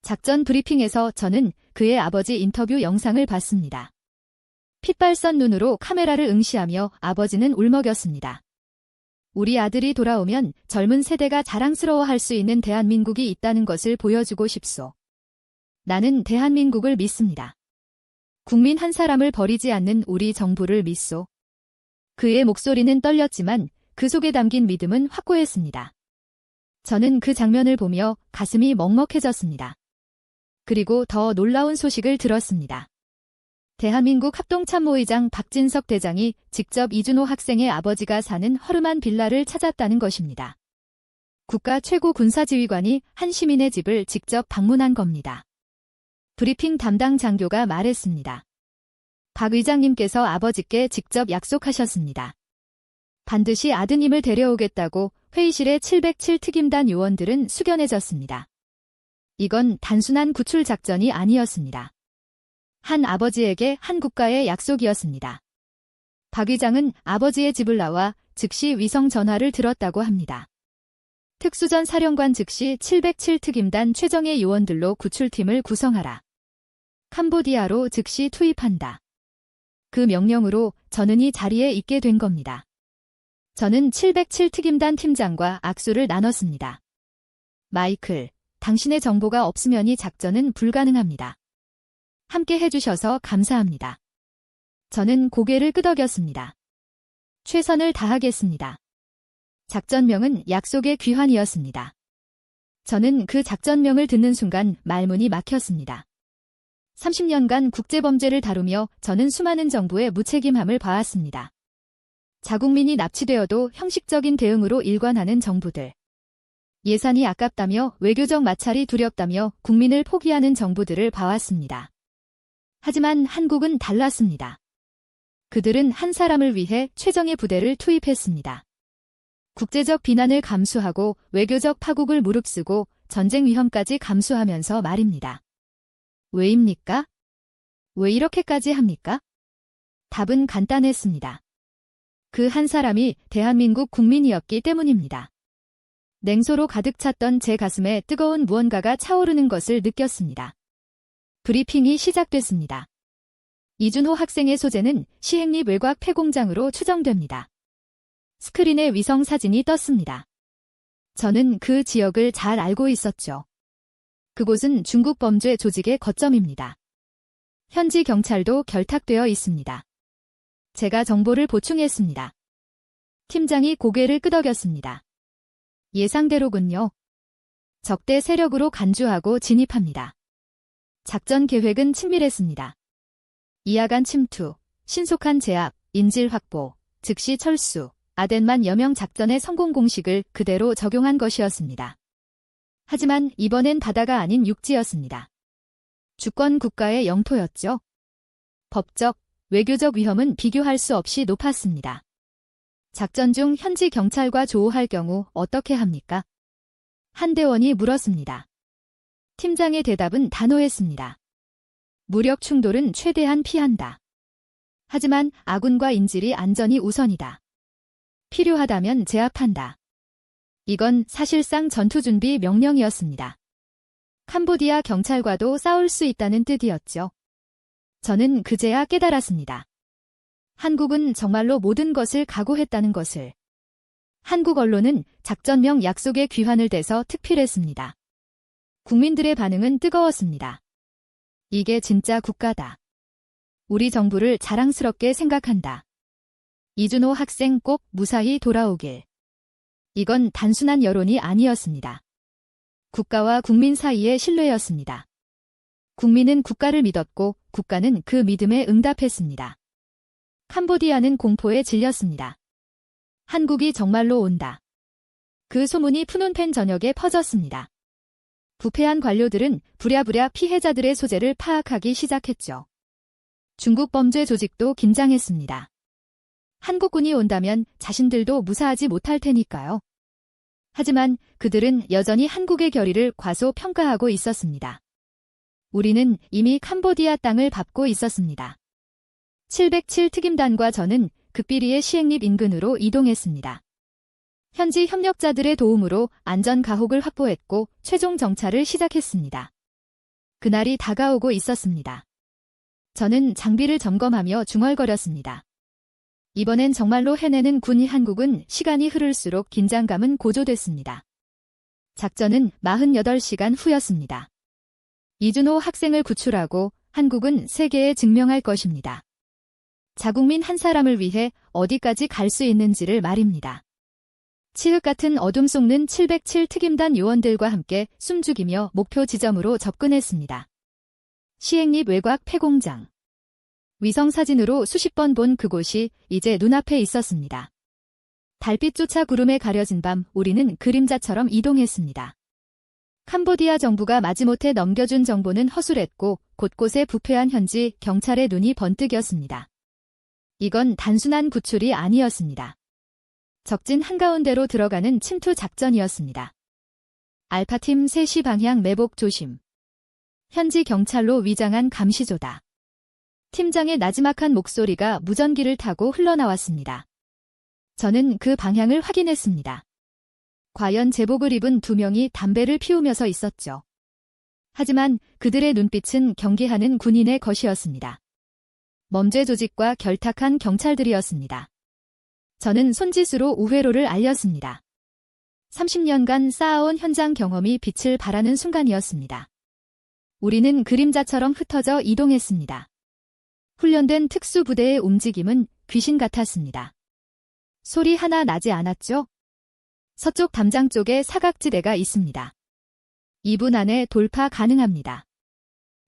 A: 작전 브리핑에서 저는 그의 아버지 인터뷰 영상을 봤습니다. 핏발선 눈으로 카메라를 응시하며 아버지는 울먹였습니다. 우리 아들이 돌아오면 젊은 세대가 자랑스러워할 수 있는 대한민국이 있다는 것을 보여주고 싶소. 나는 대한민국을 믿습니다. 국민 한 사람을 버리지 않는 우리 정부를 믿소. 그의 목소리는 떨렸지만 그 속에 담긴 믿음은 확고했습니다. 저는 그 장면을 보며 가슴이 먹먹해졌습니다. 그리고 더 놀라운 소식을 들었습니다. 대한민국 합동참모의장 박진석 대장이 직접 이준호 학생의 아버지가 사는 허름한 빌라를 찾았다는 것입니다. 국가 최고 군사지휘관이 한 시민의 집을 직접 방문한 겁니다. 브리핑 담당 장교가 말했습니다. 박 의장님께서 아버지께 직접 약속하셨습니다. 반드시 아드님을 데려오겠다고 회의실의 707 특임단 요원들은 숙연해졌습니다. 이건 단순한 구출 작전이 아니었습니다. 한 아버지에게 한 국가의 약속이었습니다. 박 의장은 아버지의 집을 나와 즉시 위성 전화를 들었다고 합니다. 특수전 사령관 즉시 707 특임단 최정예 요원들로 구출팀을 구성하라. 캄보디아로 즉시 투입한다. 그 명령으로 저는 이 자리에 있게 된 겁니다. 저는 707 특임단 팀장과 악수를 나눴습니다. 마이클, 당신의 정보가 없으면 이 작전은 불가능합니다. 함께 해주셔서 감사합니다. 저는 고개를 끄덕였습니다. 최선을 다하겠습니다. 작전명은 약속의 귀환이었습니다. 저는 그 작전명을 듣는 순간 말문이 막혔습니다. 30년간 국제범죄를 다루며 저는 수많은 정부의 무책임함을 봐왔습니다. 자국민이 납치되어도 형식적인 대응으로 일관하는 정부들. 예산이 아깝다며 외교적 마찰이 두렵다며 국민을 포기하는 정부들을 봐왔습니다. 하지만 한국은 달랐습니다. 그들은 한 사람을 위해 최정예 부대를 투입했습니다. 국제적 비난을 감수하고 외교적 파국을 무릅쓰고 전쟁 위험까지 감수하면서 말입니다. 왜입니까? 왜 이렇게까지 합니까? 답은 간단했습니다. 그 한 사람이 대한민국 국민이었기 때문입니다. 냉소로 가득 찼던 제 가슴에 뜨거운 무언가가 차오르는 것을 느꼈습니다. 브리핑이 시작됐습니다. 이준호 학생의 소재는 시행립 외곽 폐공장으로 추정됩니다. 스크린에 위성 사진이 떴습니다. 저는 그 지역을 잘 알고 있었죠. 그곳은 중국 범죄 조직의 거점입니다. 현지 경찰도 결탁되어 있습니다. 제가 정보를 보충했습니다. 팀장이 고개를 끄덕였습니다. 예상대로군요. 적대 세력으로 간주하고 진입합니다. 작전 계획은 친밀했습니다. 이하간 침투, 신속한 제압, 인질 확보, 즉시 철수, 아덴만 여명 작전의 성공 공식을 그대로 적용한 것이었습니다. 하지만 이번엔 바다가 아닌 육지였습니다. 주권 국가의 영토였죠. 법적, 외교적 위험은 비교할 수 없이 높았습니다. 작전 중 현지 경찰과 조우할 경우 어떻게 합니까? 한대원이 물었습니다. 팀장의 대답은 단호했습니다. 무력 충돌은 최대한 피한다. 하지만 아군과 인질이 안전이 우선이다. 필요하다면 제압한다. 이건 사실상 전투준비 명령이었습니다. 캄보디아 경찰과도 싸울 수 있다는 뜻이었죠. 저는 그제야 깨달았습니다. 한국은 정말로 모든 것을 각오했다는 것을. 한국 언론은 작전명 약속의 귀환을 대서 특필했습니다. 국민들의 반응은 뜨거웠습니다. 이게 진짜 국가다. 우리 정부를 자랑스럽게 생각한다. 이준호 학생 꼭 무사히 돌아오길. 이건 단순한 여론이 아니었습니다. 국가와 국민 사이의 신뢰였습니다. 국민은 국가를 믿었고 국가는 그 믿음에 응답했습니다. 캄보디아는 공포에 질렸습니다. 한국이 정말로 온다. 그 소문이 푸놈펜 전역에 퍼졌습니다. 부패한 관료들은 부랴부랴 피해자들의 소재를 파악하기 시작했죠. 중국 범죄 조직도 긴장했습니다. 한국군이 온다면 자신들도 무사하지 못할 테니까요. 하지만 그들은 여전히 한국의 결의를 과소평가하고 있었습니다. 우리는 이미 캄보디아 땅을 밟고 있었습니다. 707 특임단과 저는 극비리의 시행립 인근으로 이동했습니다. 현지 협력자들의 도움으로 안전 가옥을 확보했고 최종 정찰을 시작했습니다. 그날이 다가오고 있었습니다. 저는 장비를 점검하며 중얼거렸습니다. 이번엔 정말로 해내는 군이 한국은 시간이 흐를수록 긴장감은 고조됐습니다. 작전은 48시간 후였습니다. 이준호 학생을 구출하고 한국은 세계에 증명할 것입니다. 자국민 한 사람을 위해 어디까지 갈 수 있는지를 말입니다. 칠흑 같은 어둠 속는 707 특임단 요원들과 함께 숨죽이며 목표 지점으로 접근했습니다. 시행립 외곽 폐공장. 위성 사진으로 수십 번 본 그곳이 이제 눈앞에 있었습니다. 달빛조차 구름에 가려진 밤 우리는 그림자처럼 이동했습니다. 캄보디아 정부가 마지못해 넘겨준 정보는 허술했고 곳곳에 부패한 현지 경찰의 눈이 번뜩였습니다. 이건 단순한 구출이 아니었습니다. 적진 한가운데로 들어가는 침투 작전이었습니다. 알파팀 3시 방향 매복 조심. 현지 경찰로 위장한 감시조다. 팀장의 나지막한 목소리가 무전기를 타고 흘러나왔습니다. 저는 그 방향을 확인했습니다. 과연 제복을 입은 2명이 담배를 피우면서 있었죠. 하지만 그들의 눈빛은 경계하는 군인의 것이었습니다. 범죄 조직과 결탁한 경찰들이었습니다. 저는 손짓으로 우회로를 알렸습니다. 30년간 쌓아온 현장 경험이 빛을 발하는 순간이었습니다. 우리는 그림자처럼 흩어져 이동했습니다. 훈련된 특수부대의 움직임은 귀신 같았습니다. 소리 하나 나지 않았죠? 서쪽 담장 쪽에 사각지대가 있습니다. 2분 안에 돌파 가능합니다.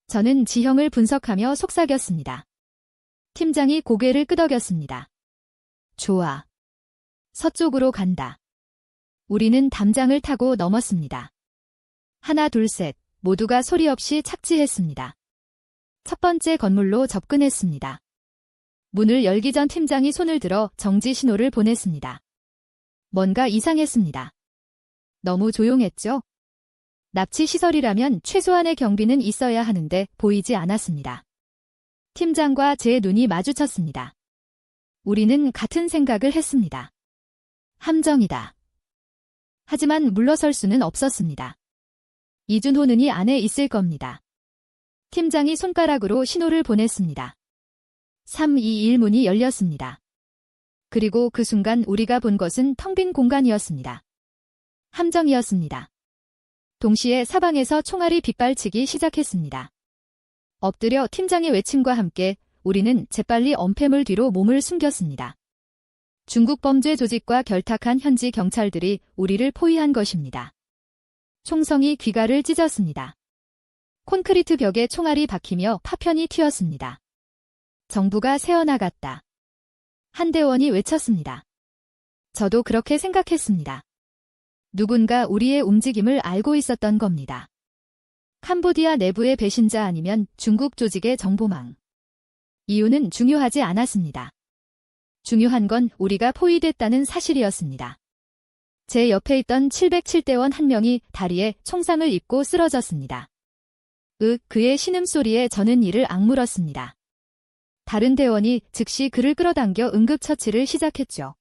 A: 저는 지형을 분석하며 속삭였습니다. 팀장이 고개를 끄덕였습니다. 좋아. 서쪽으로 간다. 우리는 담장을 타고 넘었습니다. 하나 둘 셋 모두가 소리 없이 착지했습니다. 첫 번째 건물로 접근했습니다. 문을 열기 전 팀장이 손을 들어 정지 신호를 보냈습니다. 뭔가 이상했습니다. 너무 조용했죠? 납치 시설이라면 최소한의 경비는 있어야 하는데 보이지 않았습니다. 팀장과 제 눈이 마주쳤습니다. 우리는 같은 생각을 했습니다. 함정이다. 하지만 물러설 수는 없었습니다. 이준호는 이 안에 있을 겁니다. 팀장이 손가락으로 신호를 보냈습니다. 321 문이 열렸습니다. 그리고 그 순간 우리가 본 것은 텅 빈 공간이었습니다. 함정이었습니다. 동시에 사방에서 총알이 빗발치기 시작했습니다. 엎드려 팀장의 외침과 함께 우리는 재빨리 엄폐물 뒤로 몸을 숨겼습니다. 중국 범죄 조직과 결탁한 현지 경찰들이 우리를 포위한 것입니다. 총성이 귀가를 찢었습니다. 콘크리트 벽에 총알이 박히며 파편이 튀었습니다. 정부가 새어나갔다. 한대원이 외쳤습니다. 저도 그렇게 생각했습니다. 누군가 우리의 움직임을 알고 있었던 겁니다. 캄보디아 내부의 배신자 아니면 중국 조직의 정보망. 이유는 중요하지 않았습니다. 중요한 건 우리가 포위됐다는 사실이었습니다. 제 옆에 있던 707대원 한 명이 다리에 총상을 입고 쓰러졌습니다. 그의 신음소리에 저는 이를 악물었습니다. 다른 대원이 즉시 그를 끌어당겨 응급처치를 시작했죠.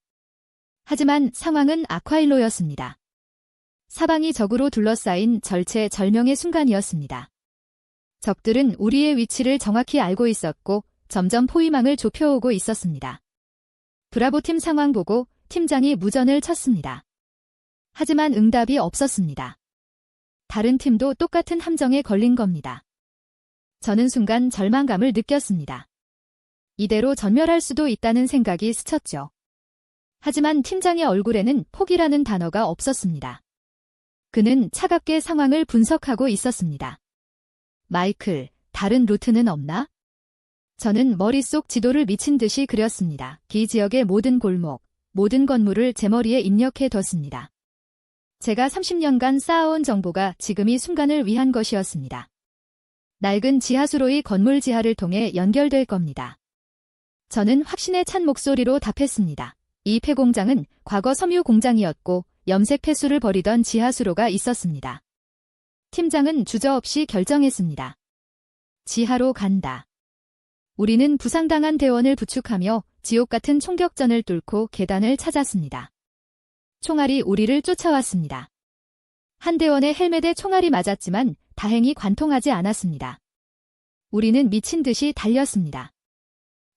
A: 하지만 상황은 악화일로였습니다. 사방이 적으로 둘러싸인 절체절명의 순간이었습니다. 적들은 우리의 위치를 정확히 알고 있었고 점점 포위망을 좁혀오고 있었습니다. 브라보팀 상황 보고 팀장이 무전을 쳤습니다. 하지만 응답이 없었습니다. 다른 팀도 똑같은 함정에 걸린 겁니다. 저는 순간 절망감을 느꼈습니다. 이대로 전멸할 수도 있다는 생각이 스쳤죠. 하지만 팀장의 얼굴에는 포기라는 단어가 없었습니다. 그는 차갑게 상황을 분석하고 있었습니다. 마이클, 다른 루트는 없나? 저는 머릿속 지도를 미친 듯이 그렸습니다. 이 지역의 모든 골목, 모든 건물을 제 머리에 입력해뒀습니다. 제가 30년간 쌓아온 정보가 지금 이 순간을 위한 것이었습니다. 낡은 지하수로의 건물 지하를 통해 연결될 겁니다. 저는 확신에 찬 목소리로 답했습니다. 이 폐공장은 과거 섬유 공장이었고 염색 폐수를 버리던 지하수로가 있었습니다. 팀장은 주저없이 결정했습니다. 지하로 간다. 우리는 부상당한 대원을 부축하며 지옥 같은 총격전을 뚫고 계단을 찾았습니다. 총알이 우리를 쫓아왔습니다. 한 대원의 헬멧에 총알이 맞았지만 다행히 관통하지 않았습니다. 우리는 미친 듯이 달렸습니다.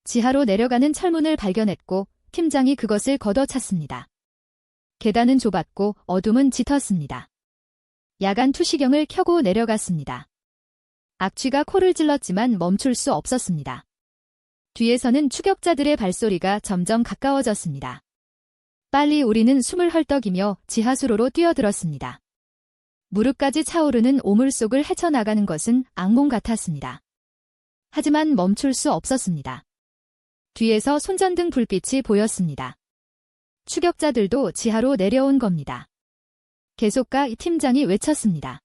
A: 지하로 내려가는 철문을 발견했고 팀장이 그것을 걷어찼습니다. 계단은 좁았고 어둠은 짙었습니다. 야간 투시경을 켜고 내려갔습니다. 악취가 코를 찔렀지만 멈출 수 없었습니다. 뒤에서는 추격자들의 발소리가 점점 가까워졌습니다. 빨리 우리는 숨을 헐떡이며 지하수로로 뛰어들었습니다. 무릎까지 차오르는 오물 속을 헤쳐나가는 것은 악몽 같았습니다. 하지만 멈출 수 없었습니다. 뒤에서 손전등 불빛이 보였습니다. 추격자들도 지하로 내려온 겁니다. 계속 가, 팀장이 외쳤습니다.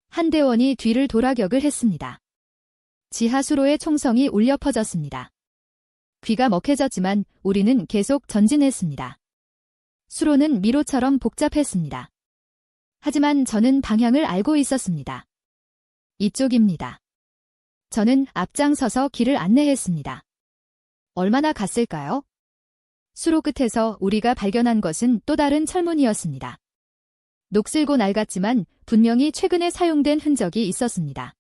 A: 한 대원이 뒤를 돌아격을 했습니다. 지하 수로의 총성이 울려 퍼졌습니다. 귀가 먹해졌지만 우리는 계속 전진했습니다. 수로는 미로처럼 복잡했습니다. 하지만 저는 방향을 알고 있었습니다. 이쪽입니다. 저는 앞장서서 길을 안내했습니다. 얼마나 갔을까요? 수로 끝에서 우리가 발견한 것은 또 다른 철문이었습니다. 녹슬고 낡았지만 분명히 최근에 사용된 흔적이 있었습니다.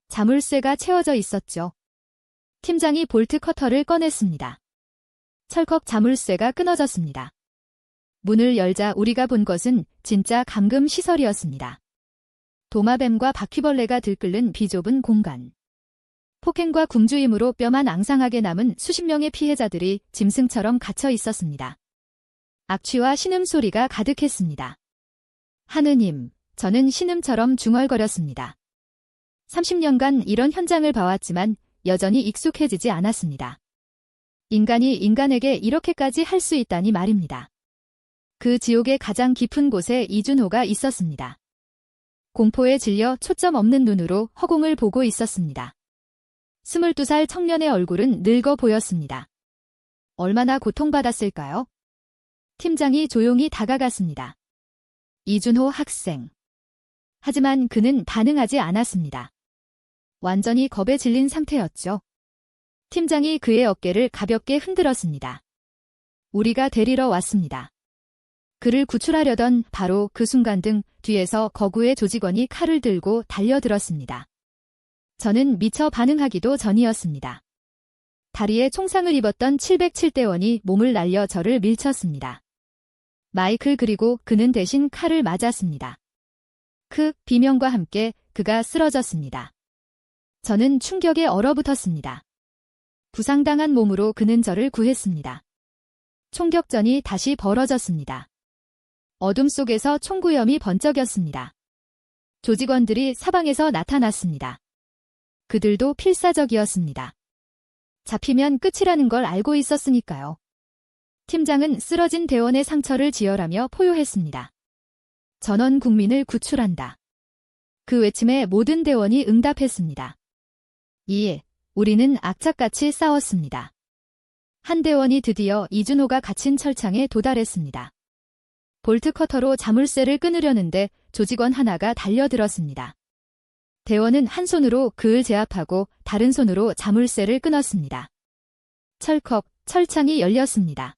A: 자물쇠가 채워져 있었죠. 팀장이 볼트 커터를 꺼냈습니다. 철컥 자물쇠가 끊어졌습니다. 문을 열자 우리가 본 것은 진짜 감금 시설이었습니다. 도마뱀과 바퀴벌레가 들끓는 비좁은 공간. 폭행과 굶주림으로 뼈만 앙상하게 남은 수십 명의 피해자들이 짐승처럼 갇혀 있었습니다. 악취와 신음소리가 가득했습니다. 하느님, 저는 신음처럼 중얼거렸습니다. 30년간 이런 현장을 봐왔지만 여전히 익숙해지지 않았습니다. 인간이 인간에게 이렇게까지 할 수 있다니 말입니다. 그 지옥의 가장 깊은 곳에 이준호가 있었습니다. 공포에 질려 초점 없는 눈으로 허공을 보고 있었습니다. 22살 청년의 얼굴은 늙어 보였습니다. 얼마나 고통받았을까요? 팀장이 조용히 다가갔습니다. 이준호 학생. 하지만 그는 반응하지 않았습니다. 완전히 겁에 질린 상태였죠. 팀장이 그의 어깨를 가볍게 흔들었습니다. 우리가 데리러 왔습니다. 그를 구출하려던 바로 그 순간 등 뒤에서 거구의 조직원이 칼을 들고 달려들었습니다. 저는 미처 반응하기도 전이었습니다. 다리에 총상을 입었던 707대원이 몸을 날려 저를 밀쳤습니다. 마이클 그리고 그는 대신 칼을 맞았습니다. 그 비명과 함께 그가 쓰러졌습니다. 저는 충격에 얼어붙었습니다. 부상당한 몸으로 그는 저를 구했습니다. 총격전이 다시 벌어졌습니다. 어둠 속에서 총구염이 번쩍였습니다. 조직원들이 사방에서 나타났습니다. 그들도 필사적이었습니다. 잡히면 끝이라는 걸 알고 있었으니까요. 팀장은 쓰러진 대원의 상처를 지혈하며 포효했습니다. 전원 국민을 구출한다. 그 외침에 모든 대원이 응답했습니다. 이에 우리는 악착같이 싸웠습니다. 한 대원이 드디어 이준호가 갇힌 철창에 도달했습니다. 볼트 커터로 자물쇠를 끊으려는데 조직원 하나가 달려들었습니다. 대원은 한 손으로 그을 제압하고 다른 손으로 자물쇠를 끊었습니다. 철컥, 철창이 열렸습니다.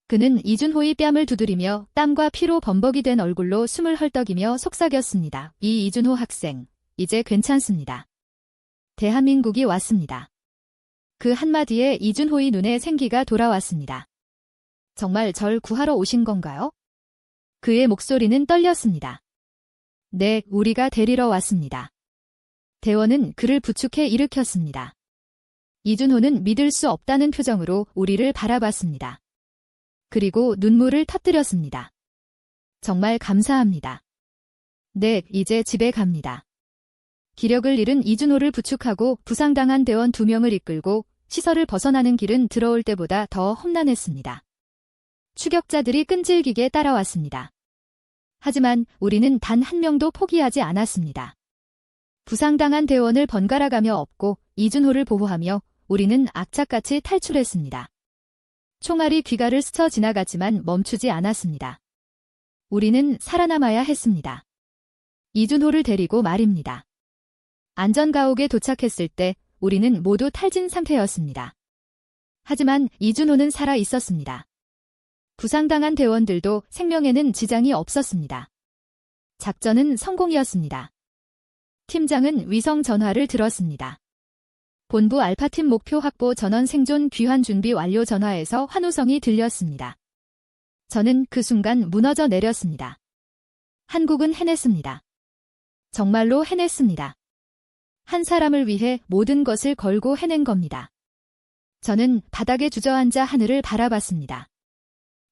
A: 그는 이준호의 뺨을 두드리며 땀과 피로 범벅이 된 얼굴로 숨을 헐떡이며 속삭였습니다. 이 이준호 학생, 이제 괜찮습니다. 대한민국이 왔습니다. 그 한마디에 이준호의 눈에 생기가 돌아왔습니다. 정말 절 구하러 오신 건가요? 그의 목소리는 떨렸습니다. 네, 우리가 데리러 왔습니다. 대원은 그를 부축해 일으켰습니다. 이준호는 믿을 수 없다는 표정으로 우리를 바라봤습니다. 그리고 눈물을 터뜨렸습니다. 정말 감사합니다. 네, 이제 집에 갑니다. 기력을 잃은 이준호를 부축하고 부상당한 대원 2명을 이끌고 시설을 벗어나는 길은 들어올 때보다 더 험난했습니다. 추격자들이 끈질기게 따라왔습니다. 하지만 우리는 단 한 명도 포기하지 않았습니다. 부상당한 대원을 번갈아가며 업고 이준호를 보호하며 우리는 악착같이 탈출했습니다. 총알이 귀가를 스쳐 지나갔지만 멈추지 않았습니다. 우리는 살아남아야 했습니다. 이준호를 데리고 말입니다. 안전가옥에 도착했을 때 우리는 모두 탈진 상태였습니다. 하지만 이준호는 살아 있었습니다. 부상당한 대원들도 생명에는 지장이 없었습니다. 작전은 성공이었습니다. 팀장은 위성 전화를 들었습니다. 본부 알파팀 목표 확보 전원 생존 귀환 준비 완료 전화에서 환호성이 들렸습니다. 저는 그 순간 무너져 내렸습니다. 한국은 해냈습니다. 정말로 해냈습니다. 한 사람을 위해 모든 것을 걸고 해낸 겁니다. 저는 바닥에 주저앉아 하늘을 바라봤습니다.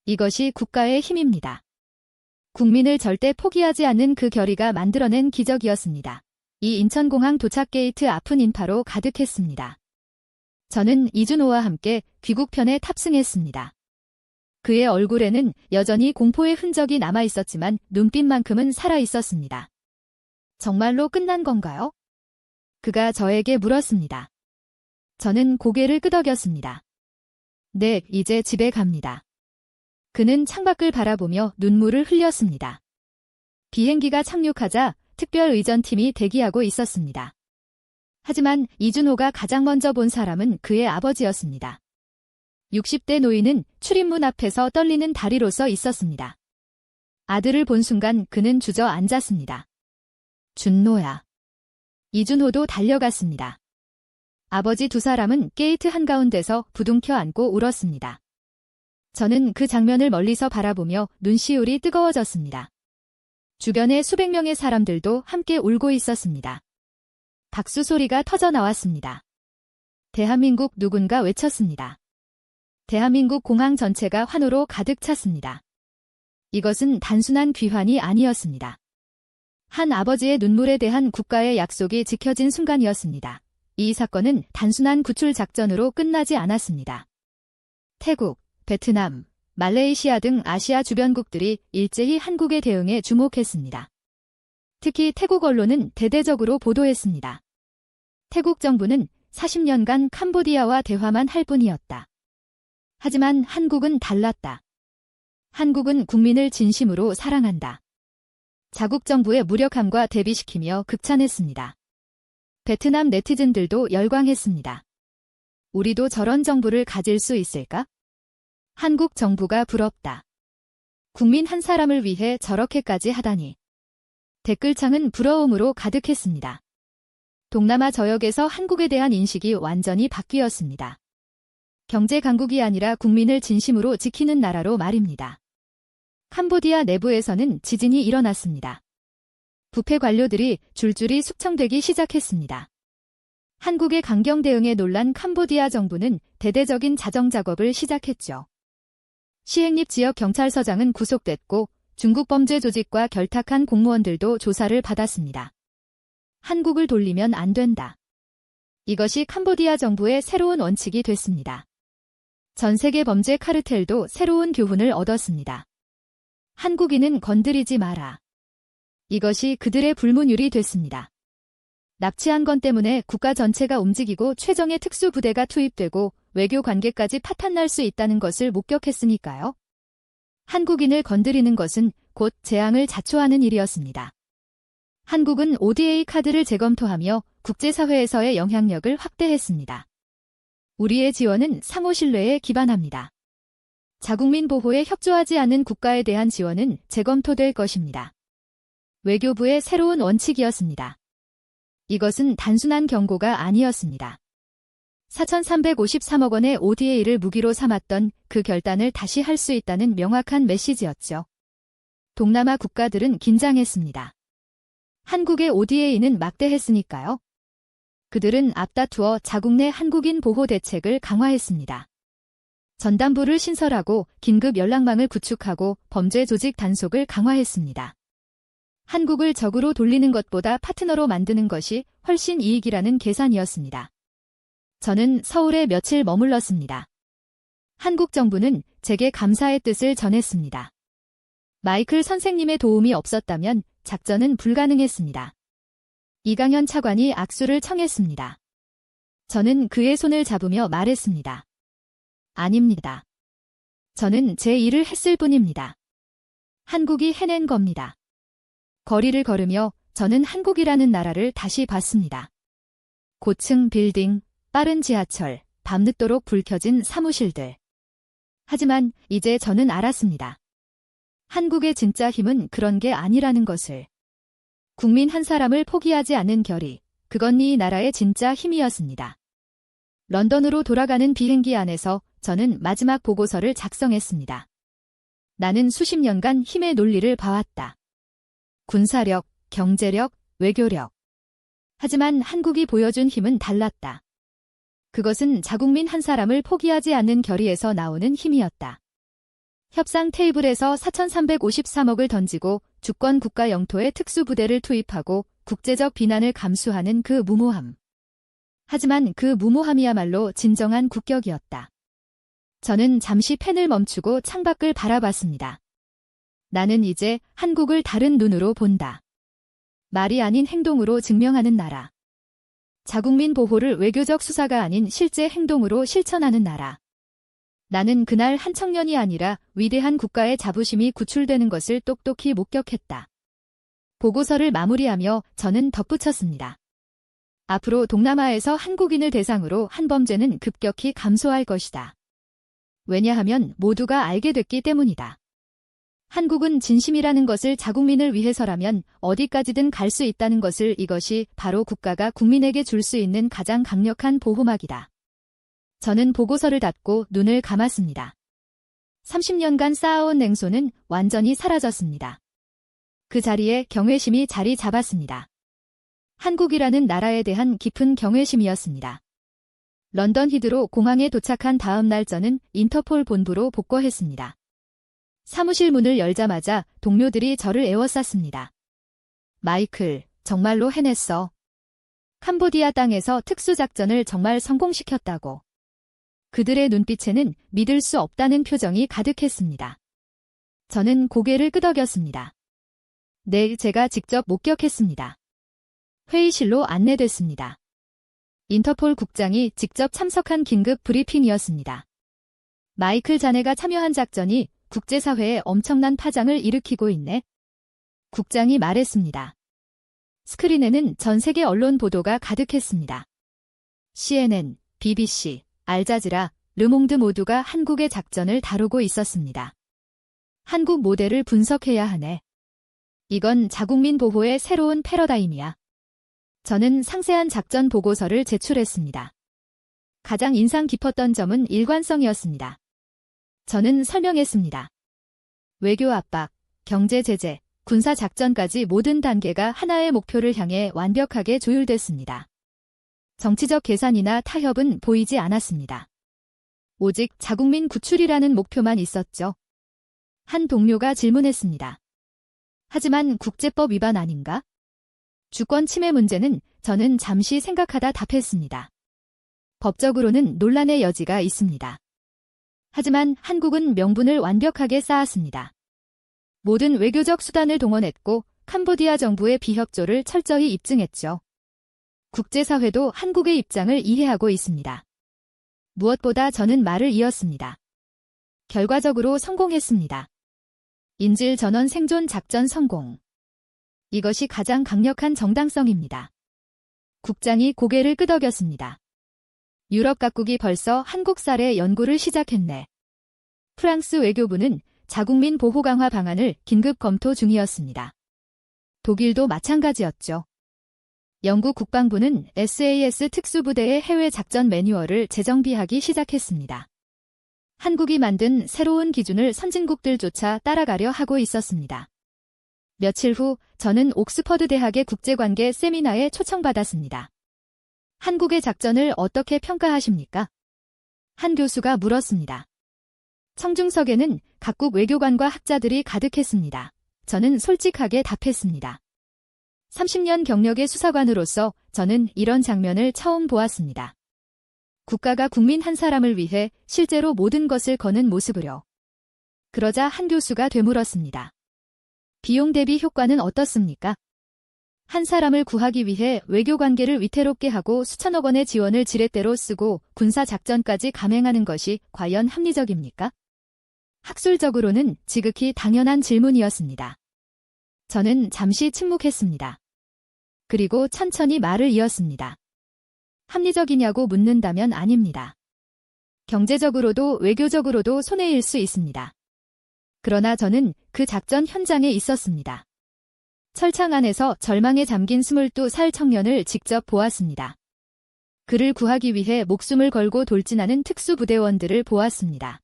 A: 이것이 국가의 힘입니다. 국민을 절대 포기하지 않는 그 결의가 만들어낸 기적이었습니다. 이 인천공항 도착 게이트 앞은 인파로 가득했습니다. 저는 이준호와 함께 귀국편에 탑승했습니다. 그의 얼굴에는 여전히 공포의 흔적이 남아 있었지만 눈빛만큼은 살아 있었습니다. 정말로 끝난 건가요? 그가 저에게 물었습니다. 저는 고개를 끄덕였습니다. 네, 이제 집에 갑니다. 그는 창밖을 바라보며 눈물을 흘렸습니다. 비행기가 착륙하자 특별의전팀이 대기하고 있었습니다. 하지만 이준호가 가장 먼저 본 사람은 그의 아버지였습니다. 60대 노인은 출입문 앞에서 떨리는 다리로 서 있었습니다. 아들을 본 순간 그는 주저앉았습니다. 준노야. 이준호도 달려갔습니다. 아버지 두 사람은 게이트 한가운데서 부둥켜 안고 울었습니다. 저는 그 장면을 멀리서 바라보며 눈시울이 뜨거워졌습니다. 주변의 수백 명의 사람들도 함께 울고 있었습니다. 박수 소리가 터져 나왔습니다. 대한민국 누군가 외쳤습니다. 대한민국 공항 전체가 환호로 가득 찼습니다. 이것은 단순한 귀환이 아니었습니다. 한 아버지의 눈물에 대한 국가의 약속이 지켜진 순간이었습니다. 이 사건은 단순한 구출 작전으로 끝나지 않았습니다. 태국, 베트남, 말레이시아 등 아시아 주변국들이 일제히 한국의 대응에 주목했습니다. 특히 태국 언론은 대대적으로 보도했습니다. 태국 정부는 40년간 캄보디아와 대화만 할 뿐이었다. 하지만 한국은 달랐다. 한국은 국민을 진심으로 사랑한다. 자국 정부의 무력함과 대비시키며 극찬했습니다. 베트남 네티즌들도 열광했습니다. 우리도 저런 정부를 가질 수 있을까? 한국 정부가 부럽다. 국민 한 사람을 위해 저렇게까지 하다니. 댓글창은 부러움으로 가득했습니다. 동남아 저역에서 한국에 대한 인식이 완전히 바뀌었습니다. 경제 강국이 아니라 국민을 진심으로 지키는 나라로 말입니다. 캄보디아 내부에서는 지진이 일어났습니다. 부패 관료들이 줄줄이 숙청되기 시작했습니다. 한국의 강경 대응에 놀란 캄보디아 정부는 대대적인 자정 작업을 시작했죠. 시행립 지역 경찰서장은 구속됐고 중국 범죄 조직과 결탁한 공무원들도 조사를 받았습니다. 한국을 돌리면 안 된다. 이것이 캄보디아 정부의 새로운 원칙이 됐습니다. 전 세계 범죄 카르텔도 새로운 교훈을 얻었습니다. 한국인은 건드리지 마라. 이것이 그들의 불문율이 됐습니다. 납치한 건 때문에 국가 전체가 움직이고 최정예 특수부대가 투입되고 외교 관계까지 파탄날 수 있다는 것을 목격했으니까요. 한국인을 건드리는 것은 곧 재앙을 자초하는 일이었습니다. 한국은 ODA 카드를 재검토하며 국제사회에서의 영향력을 확대했습니다. 우리의 지원은 상호 신뢰에 기반합니다. 자국민 보호에 협조하지 않는 국가에 대한 지원은 재검토될 것입니다. 외교부의 새로운 원칙이었습니다. 이것은 단순한 경고가 아니었습니다. 4,353억 원의 ODA를 무기로 삼았던 그 결단을 다시 할 수 있다는 명확한 메시지였죠. 동남아 국가들은 긴장했습니다. 한국의 ODA는 막대했으니까요. 그들은 앞다투어 자국 내 한국인 보호 대책을 강화했습니다. 전담부를 신설하고 긴급 연락망을 구축하고 범죄 조직 단속을 강화했습니다. 한국을 적으로 돌리는 것보다 파트너로 만드는 것이 훨씬 이익이라는 계산이었습니다. 저는 서울에 며칠 머물렀습니다. 한국 정부는 제게 감사의 뜻을 전했습니다. 마이클 선생님의 도움이 없었다면 작전은 불가능했습니다. 이강현 차관이 악수를 청했습니다. 저는 그의 손을 잡으며 말했습니다. 아닙니다. 저는 제 일을 했을 뿐입니다. 한국이 해낸 겁니다. 거리를 걸으며 저는 한국이라는 나라를 다시 봤습니다. 고층 빌딩, 빠른 지하철, 밤늦도록 불 켜진 사무실들. 하지만 이제 저는 알았습니다. 한국의 진짜 힘은 그런 게 아니라는 것을. 국민 한 사람을 포기하지 않는 결의, 그건 이 나라의 진짜 힘이었습니다. 런던으로 돌아가는 비행기 안에서 저는 마지막 보고서를 작성했습니다. 나는 수십 년간 힘의 논리를 봐왔다. 군사력, 경제력, 외교력. 하지만 한국이 보여준 힘은 달랐다. 그것은 자국민 한 사람을 포기하지 않는 결의에서 나오는 힘이었다. 협상 테이블에서 4,353억을 던지고 주권 국가 영토에 특수부대를 투입하고 국제적 비난을 감수하는 그 무모함. 하지만 그 무모함이야말로 진정한 국격이었다. 저는 잠시 펜을 멈추고 창밖을 바라봤습니다. 나는 이제 한국을 다른 눈으로 본다. 말이 아닌 행동으로 증명하는 나라. 자국민 보호를 외교적 수사가 아닌 실제 행동으로 실천하는 나라. 나는 그날 한 청년이 아니라 위대한 국가의 자부심이 구출되는 것을 똑똑히 목격했다. 보고서를 마무리하며 저는 덧붙였습니다. 앞으로 동남아에서 한국인을 대상으로 한범죄는 급격히 감소할 것이다. 왜냐하면 모두가 알게 됐기 때문이다. 한국은 진심이라는 것을 자국민을 위해서라면 어디까지든 갈 수 있다는 것을 이것이 바로 국가가 국민에게 줄 수 있는 가장 강력한 보호막이다. 저는 보고서를 닫고 눈을 감았습니다. 30년간 쌓아온 냉소는 완전히 사라졌습니다. 그 자리에 경외심이 자리 잡았습니다. 한국이라는 나라에 대한 깊은 경외심이었습니다. 런던 히드로 공항에 도착한 다음 날 저는 인터폴 본부로 복거했습니다. 사무실 문을 열자마자 동료들이 저를 에워쌌습니다. 마이클, 정말로 해냈어. 캄보디아 땅에서 특수작전을 정말 성공시켰다고. 그들의 눈빛에는 믿을 수 없다는 표정이 가득했습니다. 저는 고개를 끄덕였습니다. 네, 제가 직접 목격했습니다. 회의실로 안내됐습니다. 인터폴 국장이 직접 참석한 긴급 브리핑이었습니다. 마이클 자네가 참여한 작전이 국제사회에 엄청난 파장을 일으키고 있네. 국장이 말했습니다. 스크린에는 전 세계 언론 보도가 가득했습니다. CNN, BBC, 알자지라, 르몽드 모두가 한국의 작전을 다루고 있었습니다. 한국 모델을 분석해야 하네. 이건 자국민 보호의 새로운 패러다임이야. 저는 상세한 작전 보고서를 제출했습니다. 가장 인상 깊었던 점은 일관성이었습니다. 저는 설명했습니다. 외교 압박, 경제 제재, 군사 작전까지 모든 단계가 하나의 목표를 향해 완벽하게 조율됐습니다. 정치적 계산이나 타협은 보이지 않았습니다. 오직 자국민 구출이라는 목표만 있었죠. 한 동료가 질문했습니다. 하지만 국제법 위반 아닌가? 주권 침해 문제는 저는 잠시 생각하다 답했습니다. 법적으로는 논란의 여지가 있습니다. 하지만 한국은 명분을 완벽하게 쌓았습니다. 모든 외교적 수단을 동원했고 캄보디아 정부의 비협조를 철저히 입증했죠. 국제사회도 한국의 입장을 이해하고 있습니다. 무엇보다 저는 말을 이었습니다. 결과적으로 성공했습니다. 인질 전원 생존 작전 성공. 이것이 가장 강력한 정당성입니다. 국장이 고개를 끄덕였습니다. 유럽 각국이 벌써 한국살의 연구를 시작했네. 프랑스 외교부는 자국민 보호 강화 방안을 긴급 검토 중이었습니다. 독일도 마찬가지였죠. 영국 국방부는 SAS 특수부대의 해외 작전 매뉴얼을 재정비하기 시작했습니다. 한국이 만든 새로운 기준을 선진국들조차 따라가려 하고 있었습니다. 며칠 후 저는 옥스퍼드 대학의 국제관계 세미나에 초청받았습니다. 한국의 작전을 어떻게 평가하십니까? 한 교수가 물었습니다. 청중석에는 각국 외교관과 학자들이 가득했습니다. 저는 솔직하게 답했습니다. 30년 경력의 수사관으로서 저는 이런 장면을 처음 보았습니다. 국가가 국민 한 사람을 위해 실제로 모든 것을 거는 모습으로. 그러자 한 교수가 되물었습니다. 비용 대비 효과는 어떻습니까? 한 사람을 구하기 위해 외교관계를 위태롭게 하고 수천억 원의 지원을 지렛대로 쓰고 군사작전까지 감행하는 것이 과연 합리적입니까? 학술적으로는 지극히 당연한 질문이었습니다. 저는 잠시 침묵했습니다. 그리고 천천히 말을 이었습니다. 합리적이냐고 묻는다면 아닙니다. 경제적으로도 외교적으로도 손해일 수 있습니다. 그러나 저는 그 작전 현장에 있었습니다. 철창 안에서 절망에 잠긴 22살 청년을 직접 보았습니다. 그를 구하기 위해 목숨을 걸고 돌진하는 특수부대원들을 보았습니다.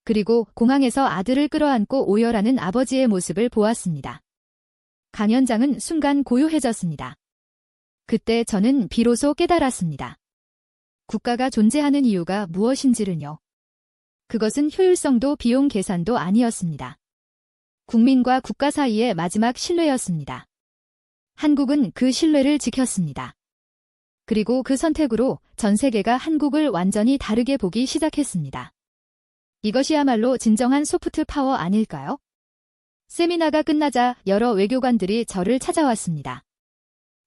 A: 그리고 공항에서 아들을 끌어안고 오열하는 아버지의 모습을 보았습니다. 강연장은 순간 고요해졌습니다. 그때 저는 비로소 깨달았습니다. 국가가 존재하는 이유가 무엇인지를요. 그것은 효율성도 비용 계산도 아니었습니다. 국민과 국가 사이의 마지막 신뢰였습니다. 한국은 그 신뢰를 지켰습니다. 그리고 그 선택으로 전 세계가 한국을 완전히 다르게 보기 시작했습니다. 이것이야말로 진정한 소프트 파워 아닐까요? 세미나가 끝나자 여러 외교관들이 저를 찾아왔습니다.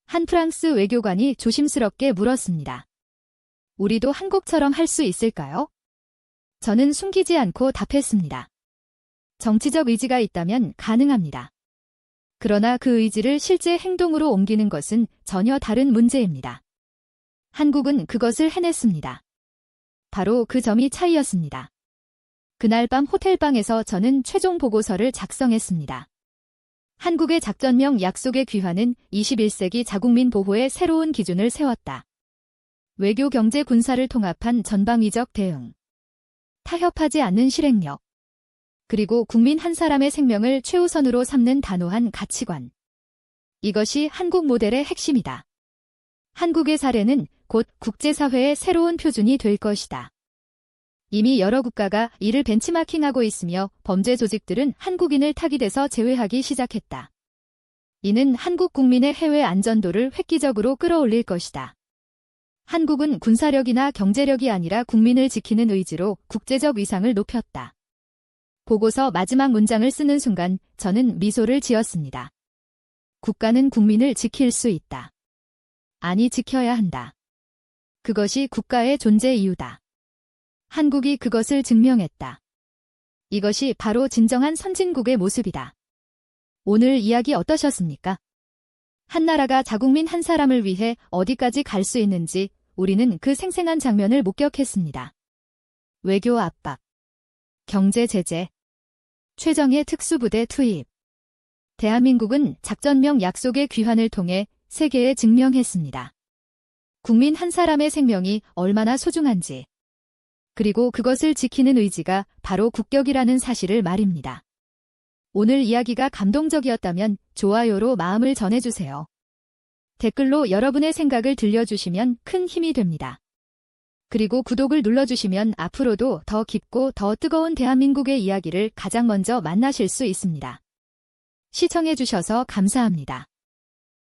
A: 한 프랑스 외교관이 조심스럽게 물었습니다. 우리도 한국처럼 할 수 있을까요? 저는 숨기지 않고 답했습니다. 정치적 의지가 있다면 가능합니다. 그러나 그 의지를 실제 행동으로 옮기는 것은 전혀 다른 문제입니다. 한국은 그것을 해냈습니다. 바로 그 점이 차이였습니다. 그날 밤 호텔방에서 저는 최종 보고서를 작성했습니다. 한국의 작전명 약속의 귀환은 21세기 자국민 보호의 새로운 기준을 세웠다. 외교, 경제, 군사를 통합한 전방위적 대응. 타협하지 않는 실행력. 그리고 국민 한 사람의 생명을 최우선으로 삼는 단호한 가치관. 이것이 한국 모델의 핵심이다. 한국의 사례는 곧 국제사회의 새로운 표준이 될 것이다. 이미 여러 국가가 이를 벤치마킹하고 있으며 범죄 조직들은 한국인을 타깃에서 제외하기 시작했다. 이는 한국 국민의 해외 안전도를 획기적으로 끌어올릴 것이다. 한국은 군사력이나 경제력이 아니라 국민을 지키는 의지로 국제적 위상을 높였다. 보고서 마지막 문장을 쓰는 순간 저는 미소를 지었습니다. 국가는 국민을 지킬 수 있다. 아니, 지켜야 한다. 그것이 국가의 존재 이유다. 한국이 그것을 증명했다. 이것이 바로 진정한 선진국의 모습이다. 오늘 이야기 어떠셨습니까? 한 나라가 자국민 한 사람을 위해 어디까지 갈 수 있는지 우리는 그 생생한 장면을 목격했습니다. 외교 압박, 경제 제재, 최정예 특수부대 투입. 대한민국은 작전명 약속의 귀환을 통해 세계에 증명했습니다. 국민 한 사람의 생명이 얼마나 소중한지. 그리고 그것을 지키는 의지가 바로 국격이라는 사실을 말입니다. 오늘 이야기가 감동적이었다면 좋아요로 마음을 전해주세요. 댓글로 여러분의 생각을 들려주시면 큰 힘이 됩니다. 그리고 구독을 눌러주시면 앞으로도 더 깊고 더 뜨거운 대한민국의 이야기를 가장 먼저 만나실 수 있습니다. 시청해주셔서 감사합니다.